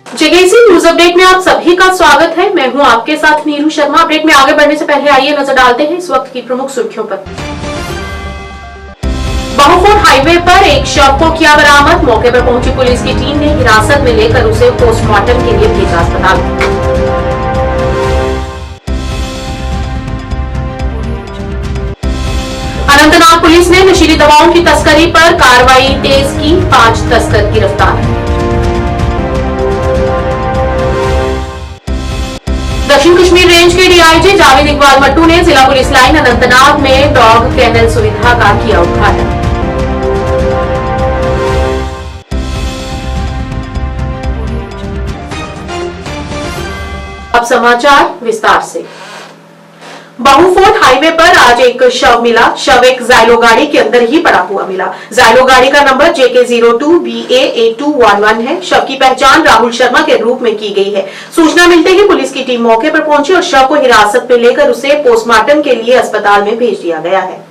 JKC news update में आप सभी का स्वागत है। मैं हूं आपके साथ नीलू शर्मा। अपडेट में आगे बढ़ने से पहले आइए नजर डालते हैं इस वक्त की प्रमुख सुर्खियों पर। बहुफोर्ट हाईवे पर एक शव को किया बरामद। मौके पर पहुंची पुलिस की टीम ने हिरासत में लेकर उसे पोस्टमार्टम के लिए भेजा अस्पताल। अनंतनाग पुलिस ने नशीली दवाओं की तस्करी पर कार्रवाई तेज की। 5 तस्कर गिरफ्तार। दक्षिण कश्मीर रेंज के डीआईजी जावेद इकबाल मट्टू ने जिला पुलिस लाइन अनंतनाग में डॉग केनल सुविधा का किया उद्घाटन। अब समाचार विस्तार से। बहुफोर्ट हाईवे पर आज एक शव मिला। शव एक जाइलो गाड़ी के अंदर ही पड़ा हुआ मिला। जाइलो गाड़ी का नंबर JK02BA8211 है। शव की पहचान राहुल शर्मा के रूप में की गई है। सूचना मिलते ही पुलिस की टीम मौके पर पहुंची और शव को हिरासत में लेकर उसे पोस्टमार्टम के लिए अस्पताल में भेज दिया गया है।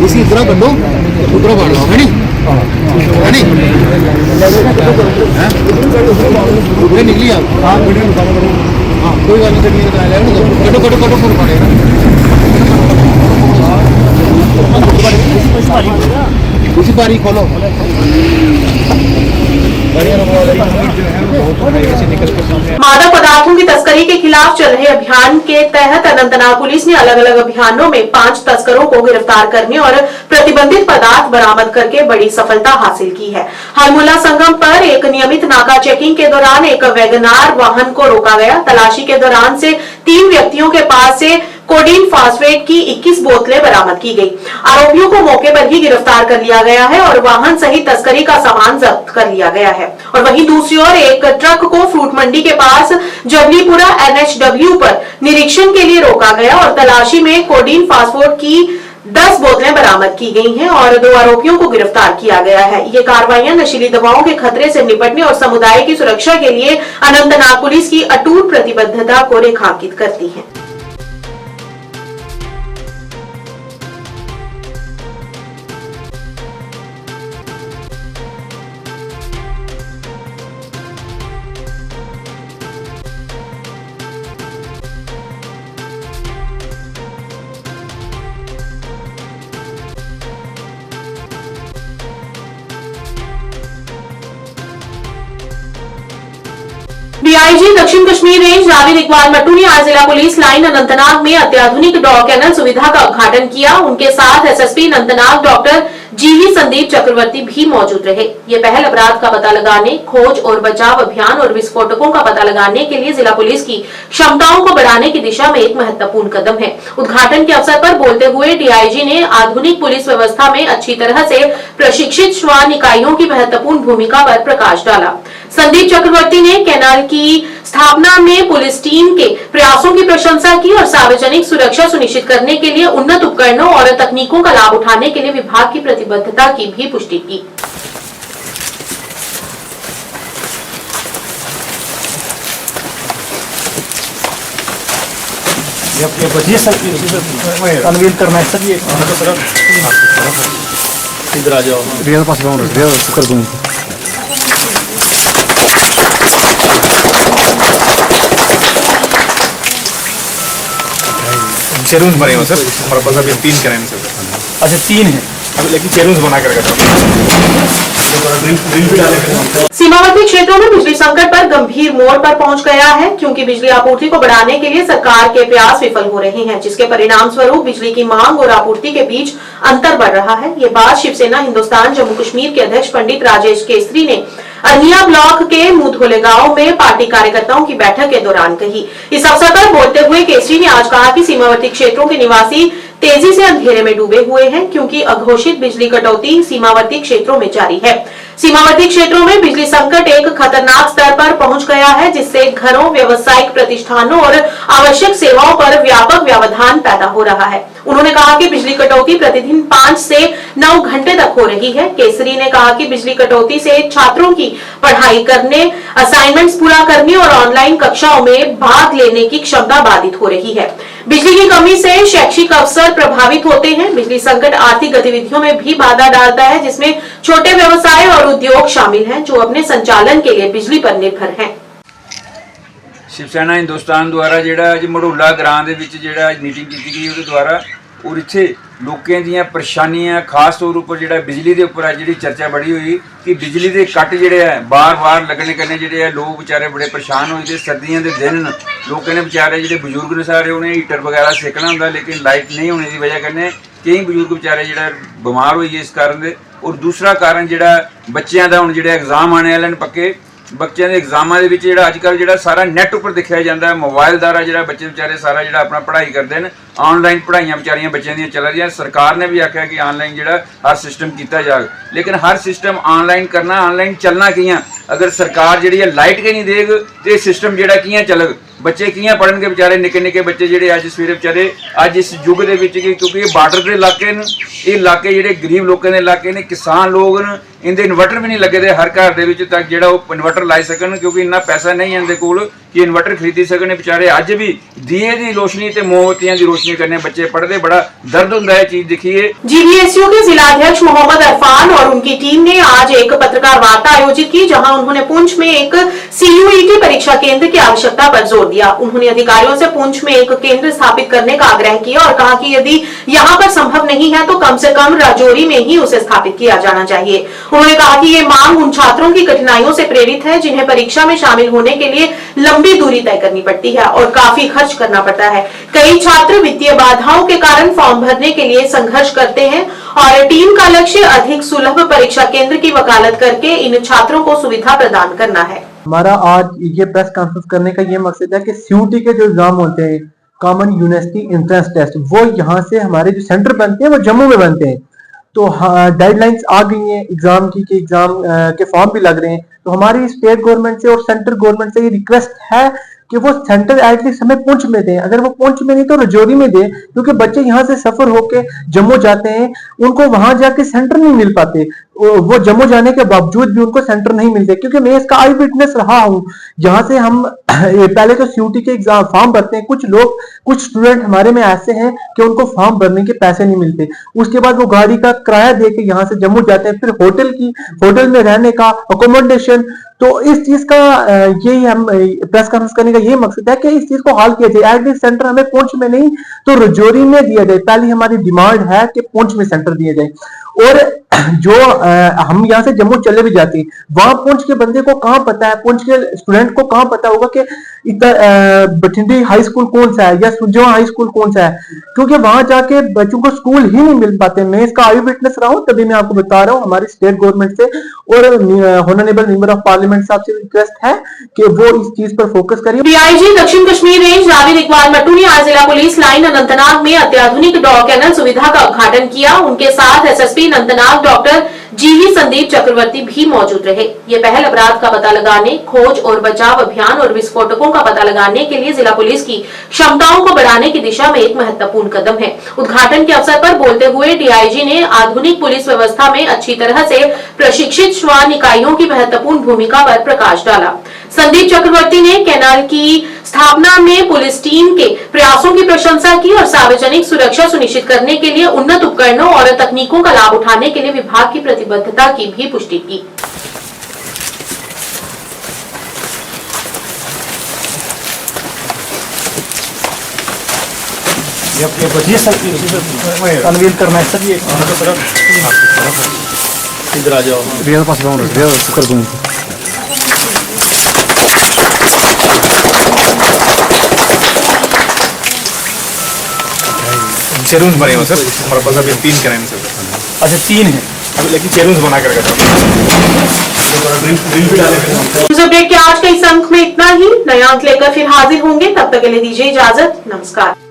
इसी इतना कर लो उधर बढ़ लो है नहीं उधर निकली आप हाँ कोई बात नहीं कटो कटो कटो फोन पड़ेगा उसी बारी खोलो। मादक पदार्थों की तस्करी के खिलाफ चल रहे अभियान के तहत अनंतनाग पुलिस ने अलग अलग अभियानों में 5 तस्करों को गिरफ्तार करने और प्रतिबंधित पदार्थ बरामद करके बड़ी सफलता हासिल की है। हरमुला संगम पर एक नियमित नाका चेकिंग के दौरान एक वैगनार वाहन को रोका गया। तलाशी के दौरान से 3 व्यक्तियों के पास से कोडीन फास्फेट की 21 बोतलें बरामद की गई। आरोपियों को मौके पर ही गिरफ्तार कर लिया गया है और वाहन सहित तस्करी का सामान जब्त कर लिया गया है। और वहीं दूसरी ओर एक ट्रक को फ्रूट मंडी के पास जबलीपुरा NHW पर निरीक्षण के लिए रोका गया और तलाशी में कोडीन फास्फेट की 10 बोतलें बरामद की गई हैं और 2 आरोपियों को गिरफ्तार किया गया है। ये कार्रवाइयां नशीली दवाओं के खतरे से निपटने और समुदाय की सुरक्षा के लिए अनंतनाग पुलिस की अटूट प्रतिबद्धता को रेखांकित करती हैं। डीआईजी दक्षिण कश्मीर रेंज जावेद इकबाल मट्टू ने आज जिला पुलिस लाइन अनंतनाग में अत्याधुनिक डॉग केनल सुविधा का उद्घाटन किया। उनके साथ एसएसपी अनंतनाग डॉक्टर जीवी संदीप चक्रवर्ती भी मौजूद रहे। ये पहल अपराध का पता लगाने, खोज और बचाव अभियान और विस्फोटकों का पता लगाने के लिए जिला पुलिस की क्षमताओं को बढ़ाने की दिशा में एक महत्वपूर्ण कदम है। उद्घाटन के अवसर पर बोलते हुए डीआईजी ने आधुनिक पुलिस व्यवस्था में अच्छी तरह से प्रशिक्षित श्वान इकाइयों की महत्वपूर्ण भूमिका पर प्रकाश डाला। संदीप चक्रवर्ती ने केनाल की स्थापना में पुलिस टीम के प्रयासों की प्रशंसा की और सार्वजनिक सुरक्षा सुनिश्चित करने के लिए उन्नत उपकरणों और तकनीकों का लाभ उठाने के लिए विभाग की प्रतिबद्धता की भी पुष्टि की। ये सर अनवील करना है सर। ये इधर आ जाओ, रियल पास कर दूँ। शेरून भरे हो सर, हमारे पास अभी 3 कराए सर। अच्छा 3 है। लेकिन चैलेंज बना कर सीमावर्ती क्षेत्रों में बिजली संकट पर गंभीर मोड़ पर पहुंच गया है, क्योंकि बिजली आपूर्ति को बढ़ाने के लिए सरकार के प्रयास विफल हो रहे हैं, जिसके परिणाम स्वरूप बिजली की मांग और आपूर्ति के बीच अंतर बढ़ रहा है। ये बात शिवसेना हिंदुस्तान जम्मू कश्मीर के अध्यक्ष पंडित राजेश केसरी ने अरनिया ब्लॉक के मुधोले गांव में पार्टी कार्यकर्ताओं की बैठक के दौरान कही। इस अवसर पर बोलते हुए केसरी ने आज कहा कि सीमावर्ती क्षेत्रों के निवासी तेजी से अंधेरे में डूबे हुए हैं, क्योंकि अघोषित बिजली कटौती सीमावर्ती क्षेत्रों में जारी है। सीमावर्ती क्षेत्रों में बिजली संकट एक खतरनाक स्तर पर पहुंच गया है, जिससे घरों, व्यावसायिक प्रतिष्ठानों और आवश्यक सेवाओं पर व्यापक व्यवधान पैदा हो रहा है। उन्होंने कहा कि बिजली कटौती प्रतिदिन 5 से 9 घंटे तक हो रही है। केसरी ने कहा कि बिजली कटौती से छात्रों की पढ़ाई करने, असाइनमेंट्स पूरा करने और ऑनलाइन कक्षाओं में भाग लेने की क्षमता बाधित हो रही है। बिजली की कमी से शैक्षिक अवसर प्रभावित होते हैं। बिजली संकट आर्थिक गतिविधियों में भी बाधा डालता है, जिसमें छोटे व्यवसाय और उद्योग शामिल हैं, जो अपने संचालन के लिए बिजली पर निर्भर हैं। शिवसेना हिंदुस्तान द्वारा ਜਿਹੜਾ ਅੱਜ ਮੜੋਲਾ ਗ੍ਰਾਂ ਦੇ ਵਿੱਚ ਜਿਹੜਾ ਮੀਟਿੰਗ ਕੀਤੀ ਗਈ ਉਹਦੇ ਦੁਆਰਾ ਔਰ ਇੱਥੇ ਲੋਕਾਂ ਦੀਆਂ ਪਰੇਸ਼ਾਨੀਆਂ ਖਾਸ ਤੌਰ ਉੱਪਰ ਜਿਹੜਾ ਬਿਜਲੀ ਦੇ ਉੱਪਰ ਜਿਹੜੀ ਚਰਚਾ ਬੜੀ ਹੋਈ ਕਿ ਬਿਜਲੀ ਦੇ ਕੱਟ ਜਿਹੜੇ ਆ ਬਾਰ-ਬਾਰ ਲੱਗਣੇ ਕਰਨੇ ਜਿਹੜੇ ਆ ਲੋਕ ਵਿਚਾਰੇ ਬੜੇ ਪਰੇਸ਼ਾਨ ਹੋਏ ਤੇ ਸਰਦੀਆਂ ਦੇ ਦਿਨ ਲੋਕਾਂ ਨੇ ਵਿਚਾਰੇ ਜਿਹੜੇ ਬਜ਼ੁਰਗ ਨੇ ਸਾਰੇ ਉਹਨੇ ਹੀਟਰ ਵਗੈਰਾ ਸੇਕਣਾ ਹੁੰਦਾ ਲੇਕਿਨ ਲਾਈਟ नहीं होने की वजह करने कई बजुर्ग बेचारे ਜਿਹੜਾ बीमार ਹੋਈ ਇਸ ਕਾਰਨ ਦੇ ਔਰ ਦੂਸਰਾ ਕਾਰਨ ਜਿਹੜਾ ਬੱਚਿਆਂ ਦਾ ਹੁਣ ਜਿਹੜੇ ਐਗਜ਼ਾਮ ਆਣੇ ਵਾਲੇ ਨੇ ਪੱਕੇ ਬੱਚਿਆਂ ਦੇ ਐਗਜ਼ਾਮਾਂ ਦੇ ਵਿੱਚ ਜਿਹੜਾ ਅੱਜ ਕੱਲ੍ਹ ਜਿਹੜਾ ਸਾਰਾ ਨੈੱਟ ਉੱਪਰ ਦਿਖਾਇਆ ਜਾਂਦਾ ਹੈ ਮੋਬਾਈਲ ਦੁਆਰਾ ਜਿਹੜਾ ਬੱਚੇ ਵਿਚਾਰੇ ਸਾਰਾ ਜਿਹੜਾ ਆਪਣਾ ਪੜ੍ਹਾਈ ਕਰਦੇ ਨੇ ऑनलाइन पढ़ाइयाँ बेचारियां बच्चों दी चल रही हैं। सरकार ने भी आख्या कि ऑनलाइन जो हर सिस्टम किया जाए, लेकिन हर सिस्टम ऑनलाइन करना ऑनलाइन चलना कियां अगर सरकार जी लाइट के नहीं देग तो सिस्टम जोड़ा कियां चलग बच्चे कियां पढ़नगे बेचारे निक्के निक्के बच्चे जोड़े अज सवेरे बेचारे अज इस युग के क्योंकि ये बार्डर के इलाके ने ये इलाके जोड़े गरीब लोगों के इलाके ने किसान लोग ने इनके इन्वर्टर भी नहीं लगे दे हर घर के तक जो इन्वर्टर लाई सकन क्योंकि इन्ना पैसा नहीं है इनके कोल कि इन्वर्टर खरीदी सकन। बेचारे अज भी दिए की रोशनी ते मोमबत्तियां की रोशनी करने बच्चे पढ़ते बड़ा दर्द होता है चीज देखिए। जीवीएसयू के जिलाध्यक्ष मोहम्मद अरफान और उनकी टीम ने आज एक पत्रकार वार्ता आयोजित की, जहां उन्होंने पुंछ में एक CUET परीक्षा केंद्र की आवश्यकता पर जोर दिया। उन्होंने अधिकारियों से पुंछ में एक केंद्र स्थापित करने का आग्रह किया और कहा कि यदि यहां पर संभव नहीं है तो कम से कम राजौरी में ही उसे स्थापित किया जाना चाहिए। उन्होंने कहा कि ये मांग उन छात्रों की कठिनाइयों से प्रेरित है जिन्हें परीक्षा में शामिल होने के लिए लंबी दूरी तय करनी पड़ती है और काफी खर्च करना पड़ता है। कई छात्र वित्तीय बाधाओं के कारण फॉर्म भरने के लिए संघर्ष करते हैं और टीम का लक्ष्य अधिक सुलभ परीक्षा केंद्र की वकालत करके इन छात्रों को सुविधा प्रदान करना है। हमारा आज ये प्रेस कॉन्फ्रेंस करने का ये मकसद है कि CUET के जो एग्जाम होते हैं, कॉमन यूनिवर्सिटी एंट्रेंस टेस्ट, वो यहाँ से हमारे जो सेंटर बनते हैं वो जम्मू में बनते हैं। तो डेडलाइंस आ गई हैं एग्जाम की कि एग्जाम के फॉर्म भी लग रहे हैं। तो हमारी स्टेट गवर्नमेंट से और सेंट्रल गवर्नमेंट से ये रिक्वेस्ट है कि वो सेंटर एटलीस्ट हमें पुंछ में दें, अगर वो पुंछ में नहीं तो राजौरी में दें, क्योंकि बच्चे यहाँ से सफर होके जम्मू जाते हैं, उनको वहां जाके सेंटर नहीं मिल पाते। वो जम्मू जाने के बावजूद भी उनको सेंटर नहीं मिलते, क्योंकि मैं इसका आई विटनेस रहा हूँ। जहां से हम पहले तो CUET के एग्जाम फॉर्म भरते हैं, कुछ स्टूडेंट हमारे में ऐसे हैं कि उनको फॉर्म भरने के पैसे नहीं मिलते, उसके बाद वो गाड़ी का किराया दे के यहाँ से जम्मू जाते हैं, फिर होटल में रहने का अकोमोडेशन। तो इस चीज का यही हम प्रेस कॉन्फ्रेंस करने का यही मकसद है कि इस चीज को हल किया जाए। एटलीस्ट सेंटर हमें पुंछ में नहीं तो राजौरी में दिया जाए। पहली हमारी डिमांड है कि पुंछ में सेंटर दिया जाए। और जो हम यहाँ से जम्मू चले भी जाते हैं, वहां पुंछ के बंदे को कहाँ पता है, पुंछ के स्टूडेंट को कहाँ पता होगा कि बठिंडी हाई स्कूल कौन सा है या सुजवा हाई स्कूल कौन सा है, क्योंकि वहां जाके बच्चों को स्कूल ही नहीं मिल पाते। मैं इसका आई विटनेस रहा हूँ, तभी मैं आपको बता रहा हूँ। हमारी स्टेट गवर्नमेंट से और ऑनरेबल मेंबर ऑफ पार्लियामेंट साहब से रिक्वेस्ट है कि वो इस चीज पर फोकस करिए। DIG दक्षिण कश्मीर रेंज जावेद इकबाल मट्टू ने आज जिला पुलिस लाइन अनंतनाग में अत्याधुनिक डॉग कैनल सुविधा का उद्घाटन किया। उनके साथ SSP Anantnag doctor GV Sandeep Chakravarti भी मौजूद रहे। ये पहल अपराध का पता लगाने, खोज और बचाव अभियान और विस्फोटकों का पता लगाने के लिए जिला पुलिस की क्षमताओं को बढ़ाने की दिशा में एक महत्वपूर्ण कदम है। उद्घाटन के अवसर पर बोलते हुए DIG ने आधुनिक पुलिस व्यवस्था में अच्छी तरह से प्रशिक्षित श्वान इकाइयों की महत्वपूर्ण भूमिका पर प्रकाश डाला। संदीप चक्रवर्ती ने कैनाल की स्थापना में पुलिस टीम के प्रयासों की प्रशंसा की और सार्वजनिक सुरक्षा सुनिश्चित करने के लिए उन्नत उपकरणों और तकनीकों का लाभ उठाने के लिए विभाग की प्रतिबद्धता की भी पुष्टि की। ये सर अनवील करना है सर ये इधर आ जाओ रिया पास बाउंड रिया कर दूं चेरून्स बने हो सर हमारे पास अभी 3 कराए सर अच्छा 3 है अभी लेकिन चेरून्स बना कर न्यूज़ ब्रेक के आज के इस अंक में इतना ही। नया अंक लेकर फिर हाजिर होंगे, तब तक के लिए दीजिए इजाजत। नमस्कार।